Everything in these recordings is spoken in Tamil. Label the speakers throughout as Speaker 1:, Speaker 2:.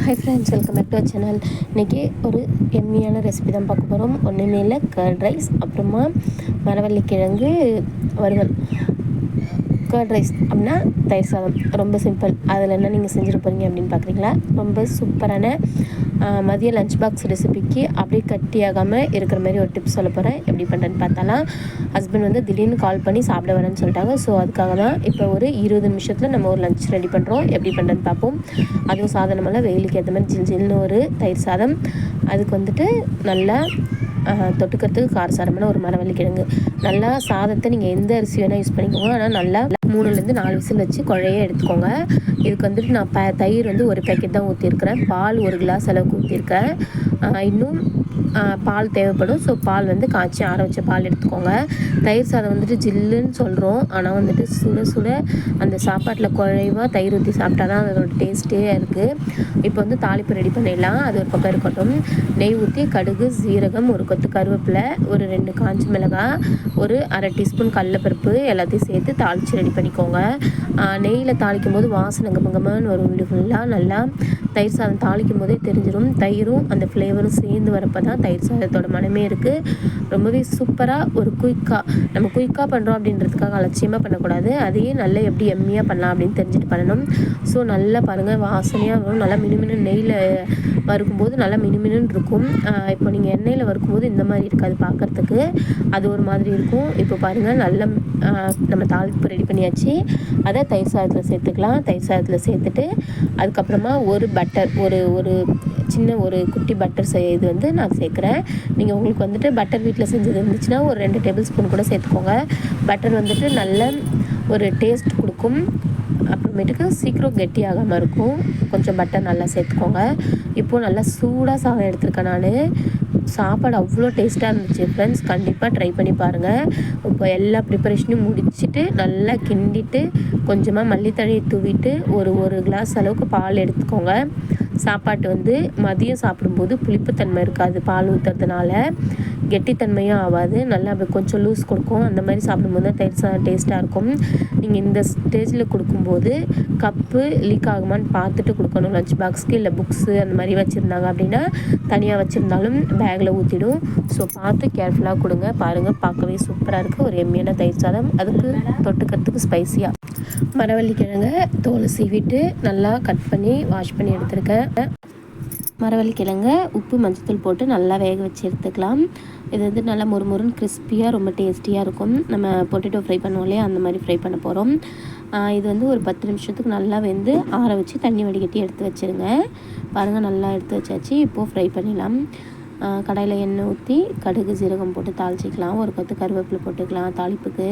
Speaker 1: Hi friends, welcome back to our channel. இன்றைக்கி ஒரு எம்மியான ரெசிபி தான் பார்க்க போகிறோம். ஒன்றுமே இல்லை, கர்ட் ரைஸ், அப்புறமா மரவள்ளிக்கிழங்கு வறுவல். கர்ட் ரைஸ் அப்படின்னா தயிர் சாதம், ரொம்ப சிம்பிள். அதில் என்ன நீங்கள் செஞ்சுட்டு போகிறீங்க அப்படின்னு பார்க்குறீங்களா? ரொம்ப சூப்பரான மதிய லஞ்ச் பாக்ஸ் ரெசிபிக்கு அப்படியே கட்டியாகாமல் இருக்கிற மாதிரி ஒரு டிப்ஸ் சொல்ல போகிறேன். எப்படி பண்ணுறேன்னு பார்த்தாலாம். ஹஸ்பண்ட் வந்து திடீர்னு கால் பண்ணி சாப்பிட வரேன்னு சொல்லிட்டாங்க. ஸோ அதுக்காக தான் இப்போ ஒரு 20 நிமிஷத்தில் நம்ம ஒரு லஞ்ச் ரெடி பண்ணுறோம். எப்படி பண்ணுறேன்னு பார்ப்போம். அதுவும் சாதனமெல்லாம் வெயிலுக்கு ஏற்ற மாதிரி ஜில்னு ஒரு தயிர் சாதம். அதுக்கு வந்துட்டு நல்லா தொட்டுக்கிறதுக்கு காரசாரமான ஒரு மரவள்ளிக்கிழங்கு. நல்லா சாதத்தை நீங்கள் எந்த அரிசி வேணால் யூஸ் பண்ணிக்கோங்க. ஆனால் நல்லா 3-4 விசில் வச்சு குழைய எடுத்துக்கோங்க. இதுக்கு வந்துட்டு நான் தயிர் வந்து ஒரு பேக்கெட் தான் ஊற்றிருக்கிறேன். பால் 1 கிளாஸ் அளவுக்கு ஊற்றிருக்கேன். இன்னும் பால் தேவைப்படும். ஸோ பால் வந்து காய்ச்சி ஆற வச்ச பால் எடுத்துக்கோங்க. தயிர் சாதம் வந்துட்டு ஜில்லுன்னு சொல்கிறோம், ஆனால் வந்துட்டு சுட சுட அந்த சாப்பாட்டில் குழைவாக தயிர் ஊற்றி சாப்பிட்டா தான் அதோட டேஸ்ட்டே இருக்குது. இப்போ வந்து தாளிப்பு ரெடி பண்ணிடலாம். அது ஒரு பக்கம் இருக்கட்டும். நெய் ஊற்றி கடுகு, சீரகம், ஒரு கொத்து கருவேப்பிலை, ஒரு 2 காஞ்ச மிளகாய், ஒரு அரை டீஸ்பூன் கடலைப்பருப்பு எல்லாத்தையும் சேர்த்து தாளித்து ரெடி பண்ணிக்கோங்க. நெய்யில் தாளிக்கும் போது வாசனை கமகமன்னு ஒரு வீடு ஃபுல்லாக நல்லா தயிர் சாதம் தாளிக்கும் போதே தெரிஞ்சிடும். தயிரும் அந்த ஃப்ளேவரும் சேர்ந்து வரப்போ தான் தயிர் சாதத்தோட மனமே இருக்குது. ரொம்பவே சூப்பராக ஒரு நம்ம குயிக்காக பண்ணுறோம் அப்படின்றதுக்காக அலட்சியமாக பண்ணக்கூடாது. அதையே நல்லா எப்படி எம்மியாக பண்ணலாம் அப்படின்னு தெரிஞ்சுட்டு பண்ணணும். ஸோ நல்லா பாருங்கள், வாசனையாக வரும். நல்லா மினுமினு நெய்யில் வறுக்கும்போது நல்லா மினுமினுன்னு இருக்கும். இப்போ நீங்கள் எண்ணெயில் வறுக்கும்போது இந்த மாதிரி இருக்காது பார்க்குறதுக்கு, அது ஒரு மாதிரி இருக்கும். இப்போ பாருங்கள், நல்லா நம்ம தாளிப்பு ரெடி பண்ணியாச்சு. அதை தயிர் சாதத்தில் சேர்த்துக்கலாம். தயிர் சாதத்தில் சேர்த்துட்டு அதுக்கப்புறமா ஒரு பட்டர், ஒரு சின்ன ஒரு குட்டி பட்டர் இது வந்து நான் சேர்க்குறேன். நீங்கள் உங்களுக்கு வந்துட்டு பட்டர் வீட்டில் செஞ்சது இருந்துச்சுன்னா ஒரு 2 டேபிள் ஸ்பூன் கூட சேர்த்துக்கோங்க. பட்டர் வந்துட்டு நல்ல ஒரு டேஸ்ட் கொடுக்கும். அப்புறமேட்டுக்கு சீக்கிரம் கெட்டியாகாமல் இருக்கும். கொஞ்சம் பட்டர் நல்லா சேர்த்துக்கோங்க. இப்போது நல்லா சூடாக சாதம் எடுத்துருக்கேன் நான். சாப்பாடு அவ்வளோ டேஸ்ட்டாக இருந்துச்சு ஃப்ரெண்ட்ஸ். கண்டிப்பாக ட்ரை பண்ணி பாருங்கள். இப்போ எல்லா ப்ரிப்பரேஷனையும் முடிச்சுட்டு நல்லா கிண்டிட்டு கொஞ்சமாக மல்லித்தழையை தூவிட்டு ஒரு கிளாஸ் அளவுக்கு பால் எடுத்துக்கோங்க. சாப்பாட்டு வந்து மதியம் சாப்பிடும்போது புளிப்புத்தன்மை இருக்காது, பால் ஊற்றுறதுனால கெட்டித்தன்மையும் ஆகாது. நல்லா அப்படி கொஞ்சம் லூஸ் கொடுக்கும். அந்த மாதிரி சாப்பிடும்போது தான் தயிர் சாதம் டேஸ்ட்டாக இருக்கும். நீங்கள் இந்த ஸ்டேஜில் கொடுக்கும்போது கப்பு லீக் ஆகுமான்னு பார்த்துட்டு கொடுக்கணும். லஞ்ச் பாக்ஸ்க்கு இல்லை புக்ஸு அந்த மாதிரி வச்சுருந்தாங்க அப்படின்னா தனியாக வச்சுருந்தாலும் பேக்கில் ஊற்றிடும். ஸோ பார்த்து கேர்ஃபுல்லாக கொடுங்க. பாருங்கள், பார்க்கவே சூப்பராக இருக்குது. ஒரு எம்மியான தயிர் சாதம். அதுக்கு தொட்டுக்கிறதுக்கு ஸ்பைஸியாக மரவள்ளிக்கிழங்கை தோலை சீவிட்டு நல்லா கட் பண்ணி வாஷ் பண்ணி எடுத்துருக்கேன். மரவள்ளிக்கிழங்கை உப்பு மஞ்சத்தூள் போட்டு நல்லா வேக வச்சு எடுத்துக்கலாம். இது வந்து நல்லா மொறுமொறுன்னு கிறிஸ்பியாக ரொம்ப டேஸ்டியாக இருக்கும். நம்ம பொட்டேட்டோ ஃப்ரை பண்ணுவோம் இல்லையா, அந்த மாதிரி ஃப்ரை பண்ண போகிறோம். இது வந்து ஒரு 10 நிமிஷத்துக்கு நல்லா வெந்து ஆற வச்சு தண்ணி வடிகட்டி எடுத்து வச்சுருங்க. பாருங்கள், நல்லா எடுத்து வச்சாச்சு. இப்போது ஃப்ரை பண்ணிடலாம். கடாயில் எண்ணெய் ஊற்றி கடுகு சீரகம் போட்டு தாளிச்சிக்கலாம். ஒரு கொத்து கருவேப்பிலை போட்டுக்கலாம் தாளிப்புக்கு.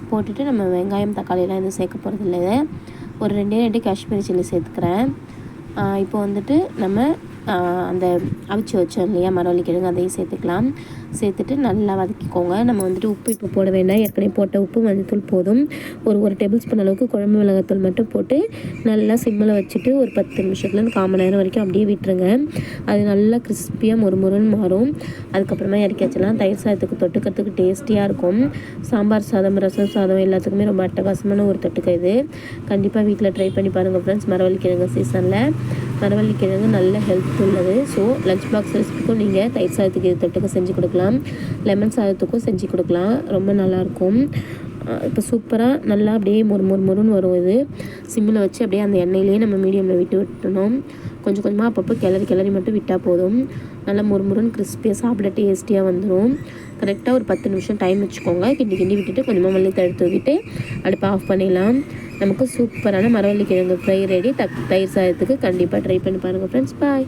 Speaker 1: போட்டுட்டு நம்ம வெங்காயம் தக்காளியெல்லாம் எதுவும் சேர்க்க போகிறதில்ல. ஒரு 2 காஷ்மீரி சில்லி சேர்த்துக்கிறேன். இப்போ வந்துட்டு நம்ம அந்த அவிச்சு வச்சோம் இல்லையா மரவள்ளிக்கிழங்கு, அதையும் சேர்த்துக்கலாம். சேர்த்துட்டு நல்லா வதக்கிக்கோங்க. நம்ம வந்துட்டு உப்பு இப்போ போட வேண்டாம், ஏற்கனவே போட்ட உப்பு மஞ்சத்தூள் போதும். ஒரு டேபிள் ஸ்பூன் அளவுக்கு குழம்பு மிளகாத்தூள் மட்டும் போட்டு நல்லா சிம்மில் வச்சுட்டு ஒரு 10 நிமிஷத்துலேருந்து 1/4 மணி நேரம் வரைக்கும் அப்படியே விட்டுருங்க. அது நல்லா கிறிஸ்பியாக மொறுமொறுன்னு மாறும். அதுக்கப்புறமா இறக்கி வச்சிடலாம். தயிர் சாதத்துக்கு தொட்டுக்கிறதுக்கு டேஸ்டியாக இருக்கும். சாம்பார் சாதம், ரசம் சாதம் எல்லாத்துக்குமே ரொம்ப அட்டகாசமான ஒரு தொட்டுக்க இது. கண்டிப்பாக வீட்டில் ட்ரை பண்ணி பாருங்கள் ஃப்ரெண்ட்ஸ். மரவள்ளிக்கிழங்கு சீசனில் மரவள்ளிக்கிழங்கு நல்ல ஹெல்த் உள்ளது. ஸோ லஞ்ச் பாக்ஸ் ரெசிபிக்கும் நீங்கள் தயிர் சாதத்துக்கு இது தொட்டுக்க செஞ்சு கொடுக்கலாம். லெமன் சாதத்துக்கும் செஞ்சு கொடுக்கலாம். ரொம்ப நல்லாயிருக்கும். இப்போ சூப்பராக நல்லா அப்படியே மொறுன்னு வரும். இது சிம்மில் வச்சு அப்படியே அந்த எண்ணெயிலேயே நம்ம மீடியமில் விட்டுணும். கொஞ்சம் கொஞ்சமாக அப்பப்போ கிளறி மட்டும் விட்டால் போதும். நல்லா மொறுன்னு கிறிஸ்பியாக சாப்பிட டேஸ்டியாக வந்துடும். கரெக்டாக ஒரு 10 நிமிஷம் டைம் வச்சுக்கோங்க. கிண்டி விட்டுட்டு கொஞ்சமாக மல்லித்தழை தூவிட்டு அடுப்பை ஆஃப் பண்ணிடலாம். நமக்கு சூப்பரான மரவள்ளிக்கிழங்கு ஃப்ரை ரெடி. தயிர் சாதத்துக்கு கண்டிப்பாக ட்ரை பண்ணி பாருங்கள் ஃப்ரெண்ட்ஸ். பாய்.